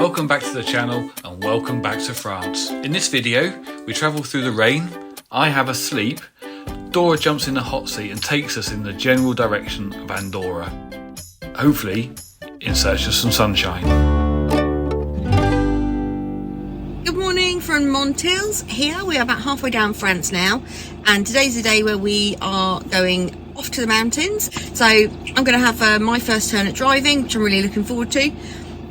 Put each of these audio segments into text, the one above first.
Welcome back to the channel and welcome back to France. In this video, we travel through the rain, I have a sleep, Dora jumps in the hot seat and takes us in the general direction of Andorra. Hopefully, in search of some sunshine. Good morning from Montils here. We are about halfway down France now, and today's the day where we are going off to the mountains. So I'm going to have my first turn at driving, which I'm really looking forward to.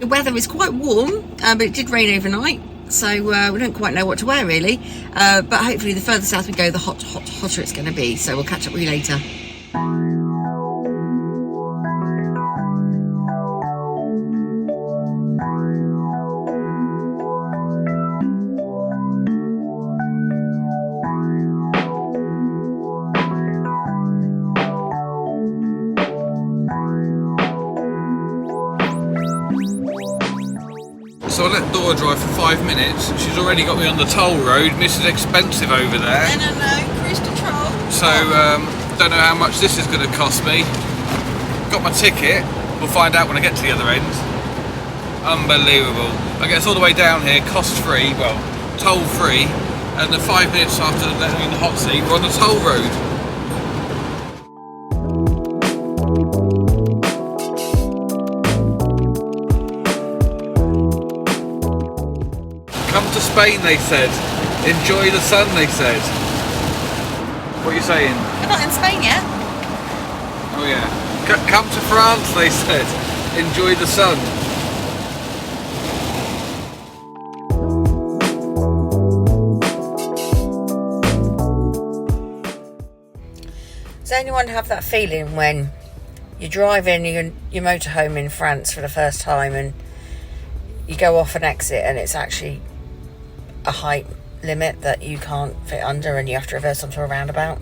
The weather is quite warm, but it did rain overnight, so we don't quite know what to wear really. But hopefully the further south we go, the hotter it's going to be. So we'll catch up with you later. So I let Dora drive for 5 minutes. She's already got me on the toll road. Mrs. Expensive over there. No, cruise control. So, don't know how much this is going to cost me. Got my ticket. We'll find out when I get to the other end. Unbelievable. I get us all the way down here, cost free, well, toll free. And then 5 minutes after letting me in the hot seat, we're on the toll road. Come to Spain, they said. Enjoy the sun, they said. What are you saying? We're not in Spain yet. Oh yeah. Come to France, they said. Enjoy the sun. Does anyone have that feeling when you're driving your motorhome in France for the first time and you go off an exit and it's actually a height limit that you can't fit under and you have to reverse onto a roundabout?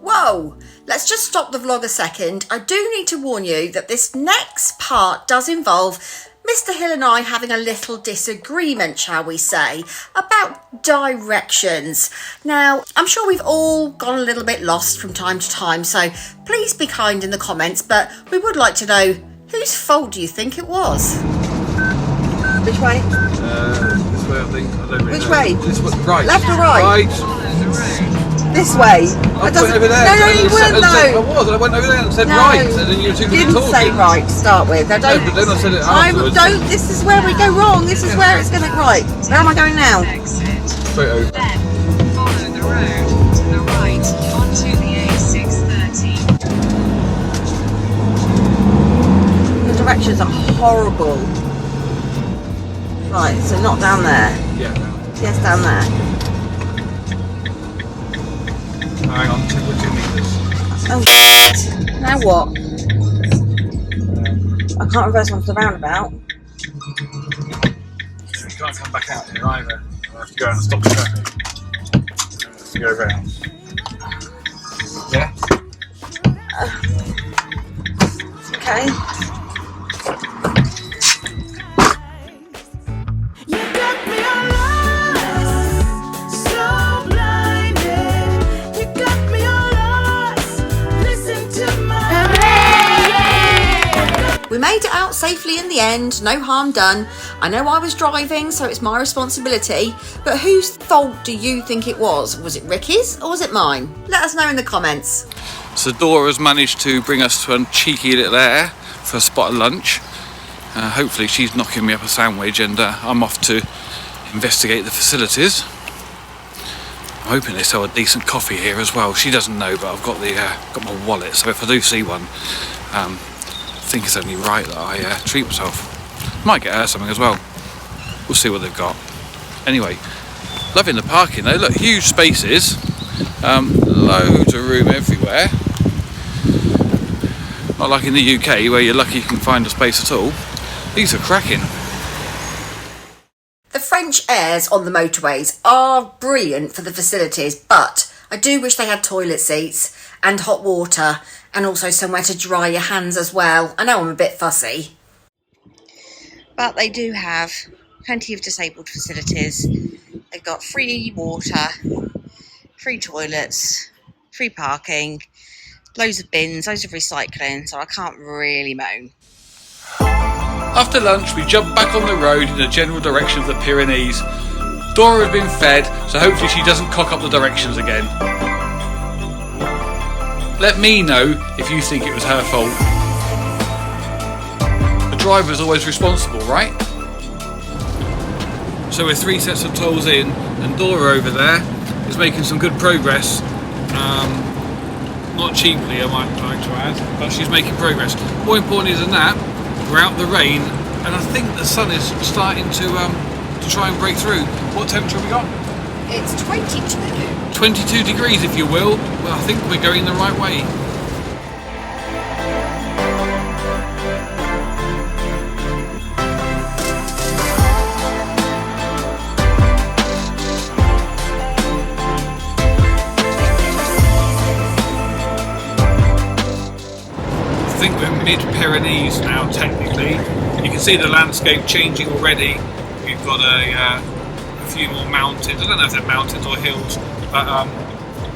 Whoa! Let's just stop the vlog a second. I do need to warn you that this next part does involve Mr. Hill and I having a little disagreement, shall we say, about directions. Now, I'm sure we've all got a little bit lost from time to time, so please be kind in the comments, but we would like to know, whose fault do you think it was? Which way? This way, I think. I don't really Which know. way? This way, right. Left or right? Right. This way. I went over there. No, you weren't I though. was. I went over there and said No, right, and then you two were didn't talking. say right to start with. I don't. No, but then I said it afterwards. This is where we go wrong. This is where it's going to right. Where am I going now? Straight over. Then follow the road to the right onto the A630. The directions are horrible. Right, so not down there. Yeah. Yes, down there. Hang on, 2 meters. Oh shit. Now what? I can't reverse onto the roundabout. You can't come back out here either. I have to go out and stop the traffic. I have to go around. Yeah? Okay. We made it out safely in the end, no harm done. I know I was driving, so it's my responsibility, but whose fault do you think it was? Was it Ricky's or was it mine? Let us know in the comments. So Dora's managed to bring us to a cheeky little Aire for a spot of lunch. Hopefully she's knocking me up a sandwich and I'm off to investigate the facilities. I'm hoping they sell a decent coffee here as well. She doesn't know, but I've got got my wallet, so if I do see one, I think it's only right that I treat myself. Might get her something as well. We'll see what they've got. Anyway, loving the parking though. Look, huge spaces, loads of room everywhere. Not like in the UK where you're lucky you can find a space at all. These are cracking. The French airs on the motorways are brilliant for the facilities, but I do wish they had toilet seats and hot water and also somewhere to dry your hands as well. I know I'm a bit fussy. But they do have plenty of disabled facilities. They've got free water, free toilets, free parking, loads of bins, loads of recycling, so I can't really moan. After lunch we jump back on the road in the general direction of the Pyrenees. Dora has been fed, so hopefully she doesn't cock up the directions again. Let me know if you think it was her fault. The driver is always responsible, right? So we're 3 sets of tolls in, and Dora over there is making some good progress. Not cheaply, I might like to add, but she's making progress. More importantly than that, we're out in the rain, and I think the sun is starting to try and break through. What temperature have we got? It's 22. 22 degrees, if you will. Well, I think we're going the right way. I think we're mid-Pyrenees now, technically. You can see the landscape changing already. We've got a few more mountains. I don't know if they're mountains or hills, but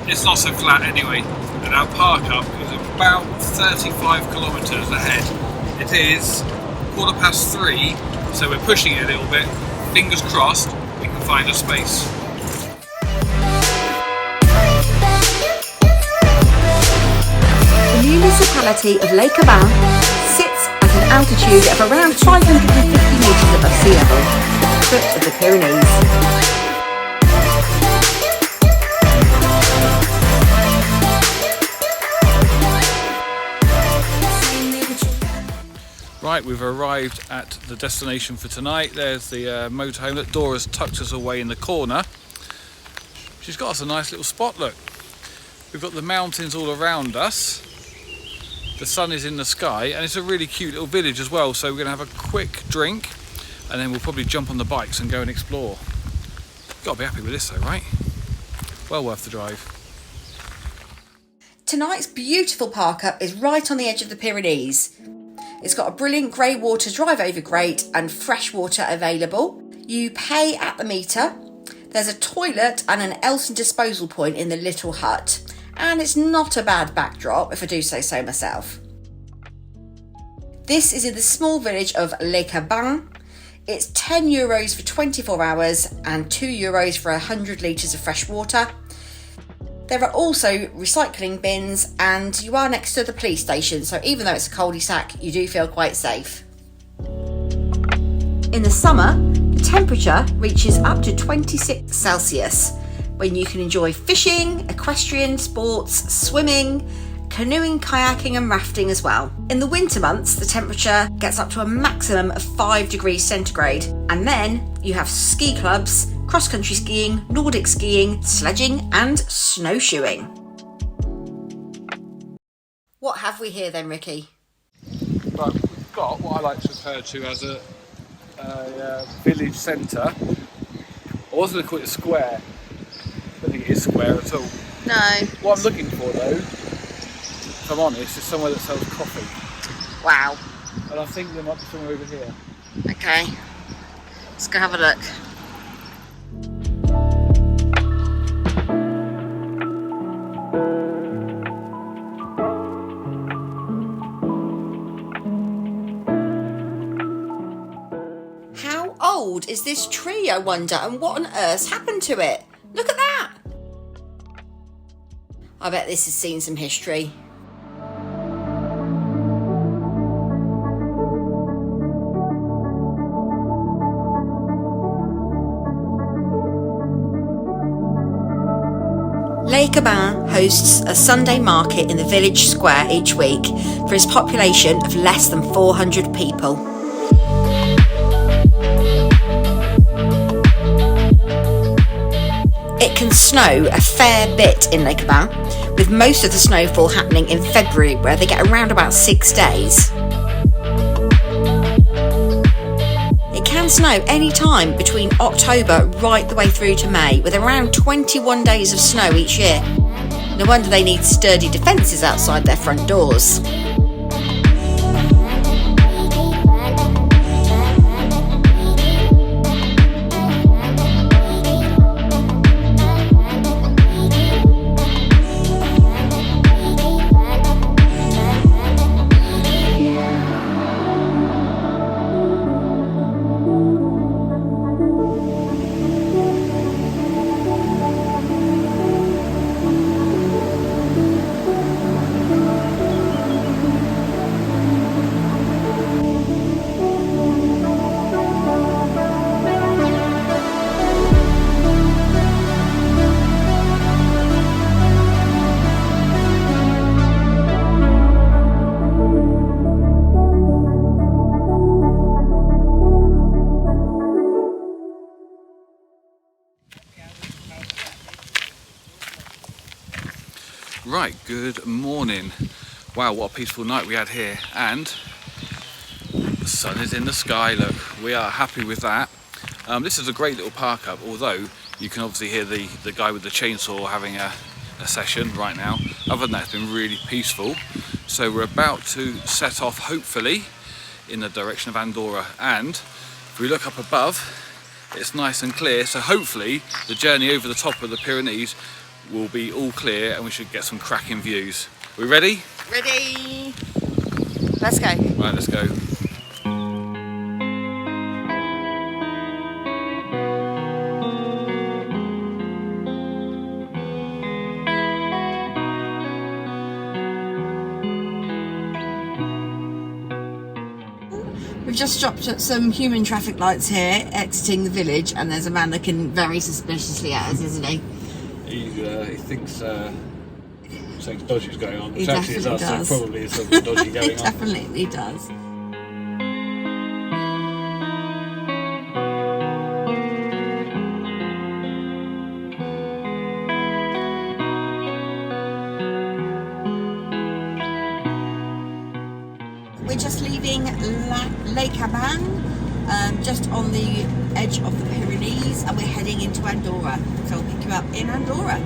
it's not so flat anyway. And our park up is about 35 kilometres ahead. It is 3:15, so we're pushing it a little bit. Fingers crossed we can find a space. The municipality of Les Cabannes sits at an altitude of around 550 metres above sea level, at the foot of the Pyrenees. Right, we've arrived at the destination for tonight. There's the motorhome that Dora's tucked us away in the corner. She's got us a nice little spot, look. We've got the mountains all around us. The sun is in the sky, and it's a really cute little village as well. So we're going to have a quick drink, and then we'll probably jump on the bikes and go and explore. Got to be happy with this though, right? Well worth the drive. Tonight's beautiful park up is right on the edge of the Pyrenees. It's got a brilliant grey water drive over grate and fresh water available. You pay at the meter. There's a toilet and an else and disposal point in the little hut. And it's not a bad backdrop, if I do say so myself. This is in the small village of Les Cabannes. It's €10 for 24 hours and €2 for 100 litres of fresh water. There are also recycling bins, and you are next to the police station, so even though it's a cul-de-sac, you do feel quite safe. In the summer, the temperature reaches up to 26 Celsius, when you can enjoy fishing, equestrian sports, swimming, canoeing, kayaking and rafting as well. In the winter months, the temperature gets up to a maximum of 5 degrees centigrade, and then you have ski clubs, cross-country skiing, Nordic skiing, sledging and snowshoeing. What have we here then, Ricky? Right, we've got what I like to refer to as a village centre. I was going to call it a square. I don't think it is square at all. No. What I'm looking for though, if I'm honest, is somewhere that sells coffee. Wow. And I think there might be somewhere over here. Okay. Let's go have a look. How old is this tree, I wonder, and what on earth's happened to it? Look at that! I bet this has seen some history. Les Cabannes hosts a Sunday market in the village square each week for its population of less than 400 people. It can snow a fair bit in Les Cabannes, with most of the snowfall happening in February, where they get around about 6 days. It can snow any time between October right the way through to May, with around 21 days of snow each year. No wonder they need sturdy defences outside their front doors. Right, good morning. Wow, what a peaceful night we had here, and the sun is in the sky. Look, we are happy with that. This is a great little park up, although you can obviously hear the guy with the chainsaw having a session right now. Other than that, it's been really peaceful. So we're about to set off, hopefully, in the direction of Andorra, and if we look up above, it's nice and clear, so hopefully the journey over the top of the Pyrenees will be all clear and we should get some cracking views. We ready? Ready? Let's go. Right, let's go. We've just stopped at some human traffic lights here, exiting the village, and there's a man looking very suspiciously at us, isn't he? He thinks something dodgy is going on. He definitely does. So probably is something dodgy going He definitely does. We're just leaving Les Cabannes, just on the edge of the Pyrenees, and we're heading into Andorra. So I'll pick you up in Andorra.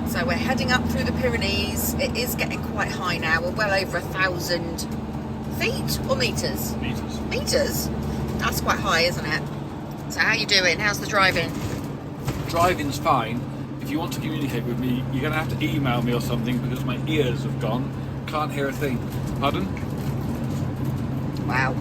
So we're heading up through the Pyrenees. It is getting quite high now. We're well over 1,000 feet or metres? Metres? That's quite high, isn't it? So how are you doing? How's the driving? Driving's fine. If you want to communicate with me, you're going to have to email me or something because my ears have gone. Can't hear a thing. Pardon? Wow.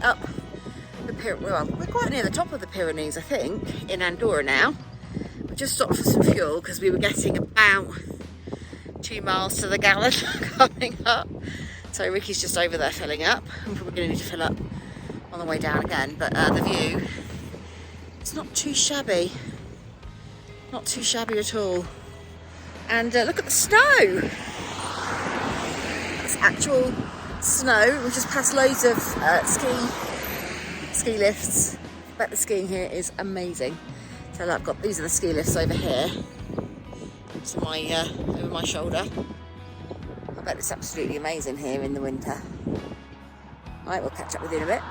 Up the well, we're quite near the top of the Pyrenees, I think, in Andorra now. We just stopped for some fuel because we were getting about 2 miles to the gallon coming up. So Ricky's just over there filling up. I'm probably going to need to fill up on the way down again. But the view, it's not too shabby. Not too shabby at all. And look at the snow. It's actual snow. We've just passed loads of ski lifts. I bet the skiing here is amazing. So I've got, these are the ski lifts over here to my over my shoulder. I bet it's absolutely amazing here in the winter. Right, we'll catch up with you in a bit.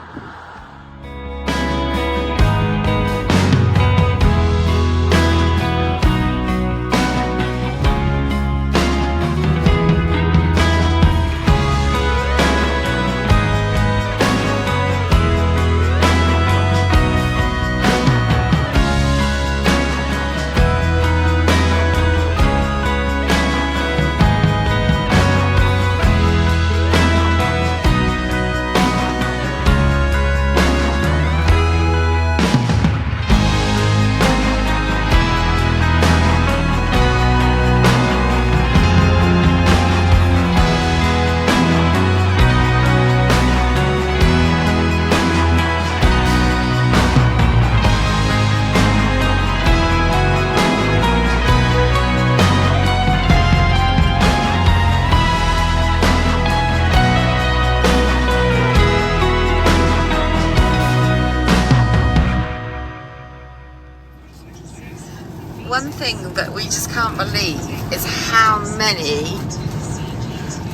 One thing that we just can't believe is how many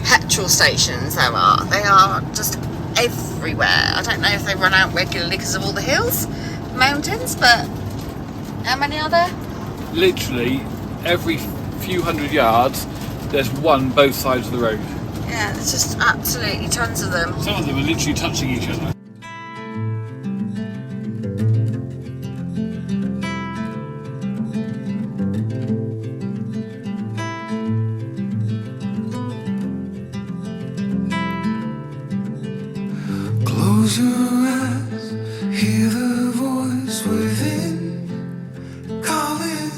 petrol stations there are. They are just everywhere. I don't know if they run out regularly because of all the hills, mountains, but how many are there? Literally every few hundred yards there's one both sides of the road. Yeah, there's just absolutely tons of them. Some of them are literally touching each other. Close your eyes, hear the voice within calling.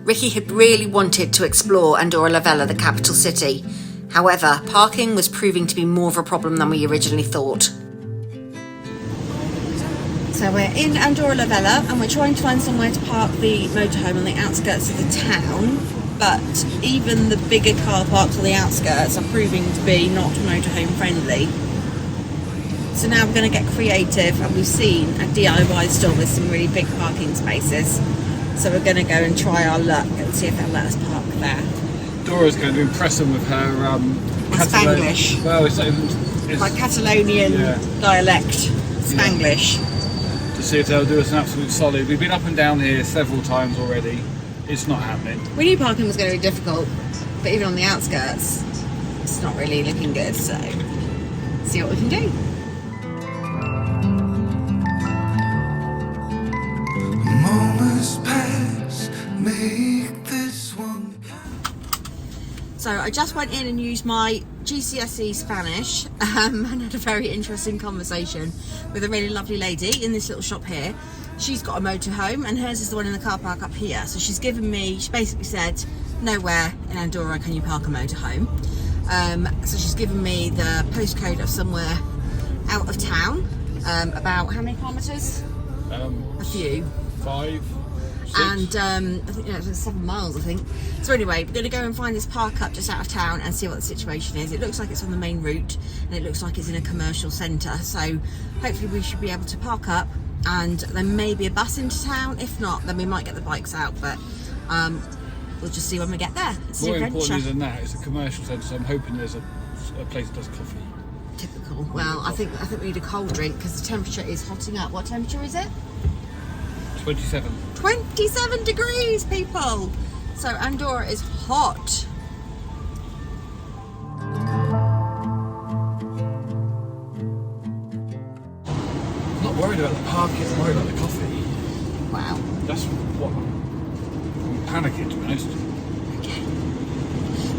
Ricky had really wanted to explore Andorra la Vella, the capital city. However, parking was proving to be more of a problem than we originally thought. So we're in Andorra la Vella and we're trying to find somewhere to park the motorhome on the outskirts of the town, but even the bigger car parks on the outskirts are proving to be not motorhome friendly. So now we're going to get creative, and we've seen a DIY store with some really big parking spaces. So we're going to go and try our luck and see if they'll let us park there. Dora's going to impress them with her Spanglish. Well, it's Like Catalonian dialect, Spanglish. To see if they'll do us an absolute solid. We've been up and down here several times already. It's not happening. We knew parking was going to be difficult, but even on the outskirts, it's not really looking good, so see what we can do. Moments pass, make this one. So I just went in and used my GCSE Spanish and had a very interesting conversation with a really lovely lady in this little shop here. She's got a motorhome and hers is the one in the car park up here. So she basically said, nowhere in Andorra can you park a motorhome. So she's given me the postcode of somewhere out of town, about how many kilometres? A few. 5, 6. And I think it was 7 miles, I think. So anyway, we're going to go and find this park up just out of town and see what the situation is. It looks like it's on the main route and it looks like it's in a commercial centre. So hopefully we should be able to park up, and there may be a bus into town. If not, then we might get the bikes out, but we'll just see when we get there. It's an More adventure. importantly than that, it's a commercial centre, so I'm hoping there's a place that does coffee. Typical. Well, I think we need a cold drink because the temperature is hotting up. What temperature is it? 27. 27 degrees, people! So Andorra is hot. I'm not worried about the parking, I'm worried about the coffee. Wow. That's what I'm panicking, to be honest.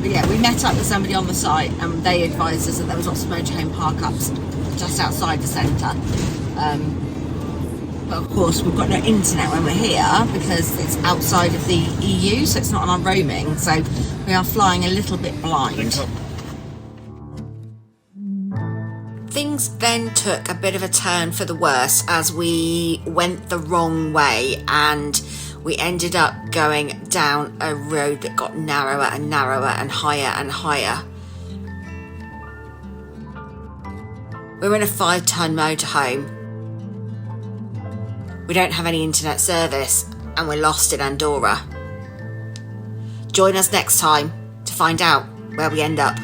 But yeah, we met up with somebody on the site and they advised us that there was lots of motorhome park-ups just outside the centre. But of course we've got no internet when we're here because it's outside of the EU, so it's not on our roaming, so we are flying a little bit blind. Things then took a bit of a turn for the worse as we went the wrong way and we ended up going down a road that got narrower and narrower and higher and higher. We're in a 5-tonne motorhome. We don't have any internet service and we're lost in Andorra. Join us next time to find out where we end up.